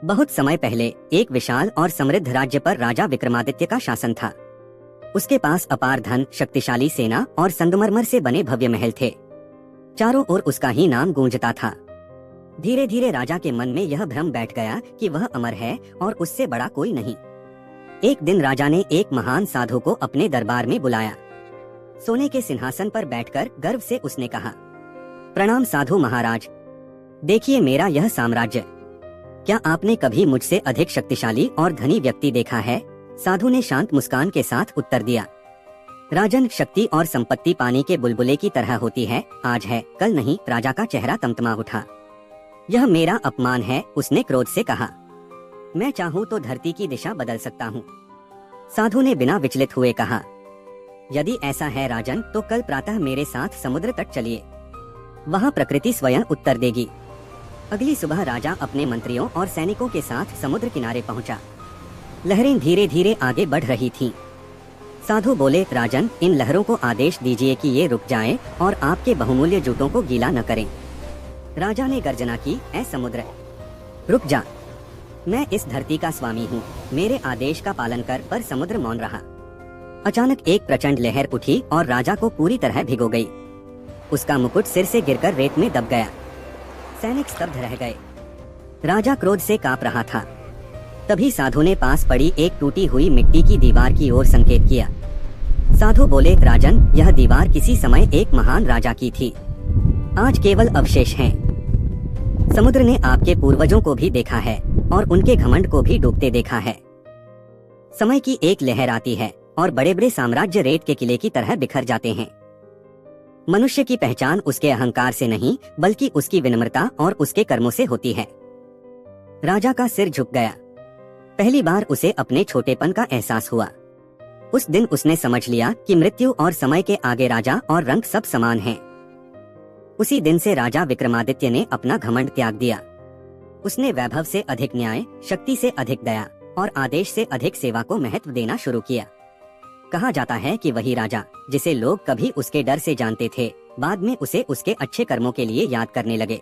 बहुत समय पहले एक विशाल और समृद्ध राज्य पर राजा विक्रमादित्य का शासन था। उसके पास अपार धन, शक्तिशाली सेना और संगमरमर से बने भव्य महल थे। चारों ओर उसका ही नाम गूंजता था। धीरे धीरे राजा के मन में यह भ्रम बैठ गया कि वह अमर है और उससे बड़ा कोई नहीं। एक दिन राजा ने एक महान साधु को अपने दरबार में बुलाया। सोने के सिंहासन पर बैठकर गर्व से उसने कहा, प्रणाम साधु महाराज, देखिए मेरा यह साम्राज्य। क्या आपने कभी मुझसे अधिक शक्तिशाली और धनी व्यक्ति देखा है? साधु ने शांत मुस्कान के साथ उत्तर दिया, राजन, शक्ति और संपत्ति पानी के बुलबुले की तरह होती है, आज है कल नहीं। राजा का चेहरा तमतमा उठा। यह मेरा अपमान है, उसने क्रोध से कहा। मैं चाहूँ तो धरती की दिशा बदल सकता हूँ। साधु ने बिना विचलित हुए कहा, यदि ऐसा है राजन, तो कल प्रातः मेरे साथ समुद्र तट चलिए, वहाँ प्रकृति स्वयं उत्तर देगी। अगली सुबह राजा अपने मंत्रियों और सैनिकों के साथ समुद्र किनारे पहुंचा। लहरें धीरे धीरे आगे बढ़ रही थीं। साधु बोले, राजन, इन लहरों को आदेश दीजिए कि ये रुक जाएं और आपके बहुमूल्य जूतों को गीला न करें। राजा ने गर्जना की, ऐ समुद्र, रुक जा, मैं इस धरती का स्वामी हूँ, मेरे आदेश का पालन कर। पर समुद्र मौन रहा। अचानक एक प्रचंड लहर उठी और राजा को पूरी तरह भिगो गई। उसका मुकुट सिर से गिरकर रेत में दब गया। सैनिक स्तब्ध रह गए। राजा क्रोध से कांप रहा था। तभी साधु ने पास पड़ी एक टूटी हुई मिट्टी की दीवार की ओर संकेत किया। साधु बोले, राजन, यह दीवार किसी समय एक महान राजा की थी, आज केवल अवशेष हैं। समुद्र ने आपके पूर्वजों को भी देखा है और उनके घमंड को भी डूबते देखा है। समय की एक लहर आती है और बड़े बड़े साम्राज्य रेत के किले की तरह बिखर जाते हैं। मनुष्य की पहचान उसके अहंकार से नहीं, बल्कि उसकी विनम्रता और उसके कर्मों से होती है। राजा का सिर झुक गया। पहली बार उसे अपने छोटेपन का एहसास हुआ। उस दिन उसने समझ लिया कि मृत्यु और समय के आगे राजा और रंग सब समान हैं। उसी दिन से राजा विक्रमादित्य ने अपना घमंड त्याग दिया। उसने वैभव से अधिक न्याय, शक्ति से अधिक दया और आदेश से अधिक सेवा को महत्व देना शुरू किया। कहा जाता है कि वही राजा जिसे लोग कभी उसके डर से जानते थे, बाद में उसे उसके अच्छे कर्मों के लिए याद करने लगे।